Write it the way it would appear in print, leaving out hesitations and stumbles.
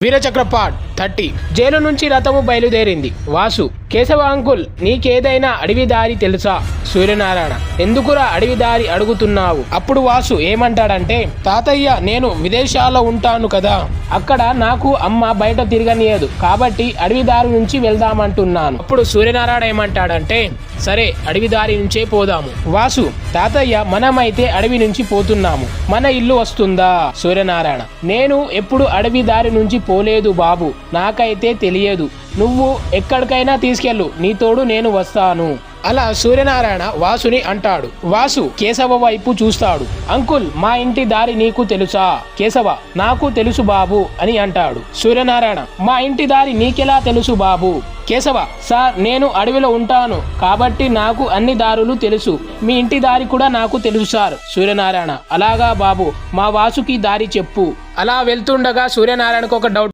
వీరచక్రపాట్ 30 jail నుంచి రథము బయలుదేరింది. వాసు, కేశవ అంకుల్, నీకేదైనా అడవి దారి తెలుసా? సూర్యనారాయణ, ఎందుకురా అడవి దారి అడుగుతున్నావు? అప్పుడు వాసు ఏమంటాడంటే, తాతయ్య, నేను విదేశాల్లో ఉంటాను కదా, అక్కడ నాకు అమ్మ బయట తిరగనీయదు, కాబట్టి అడవి దారి నుంచి వెళ్దామంటున్నాను. అప్పుడు సూర్యనారాయణ ఏమంటాడంటే, సరే, అడవి దారి నుంచే పోదాము. వాసు, తాతయ్య, మనమైతే అడవి నుంచి పోతున్నాము, మన ఇల్లు వస్తుందా? సూర్యనారాయణ, నేను ఎప్పుడు అడవి దారి నుంచి పోలేదు బాబు, నాకైతే తెలియదు, నువ్వు ఎక్కడికైనా తీసుకెళ్ళు, నీతోడు నేను వస్తాను. అలా సూర్యనారాయణ వాసుని అంటాడు. వాసు కేశవ వైపు చూస్తాడు. అంకుల్, మా ఇంటి దారి నీకు తెలుసా? కేశవ, నాకు తెలుసు బాబు అని అంటాడు. సూర్యనారాయణ, మా ఇంటి దారి నీకెలా తెలుసు బాబు? కేశవ, సార్, నేను అడవిలో ఉంటాను కాబట్టి నాకు అన్ని దారులు తెలుసు, మీ ఇంటి దారి కూడా నాకు తెలుసు సార్. సూర్యనారాయణ, అలాగా బాబు, మా వాసుకి దారి చెప్పు. అలా వెళ్తుండగా సూర్యనారాయణకు ఒక డౌట్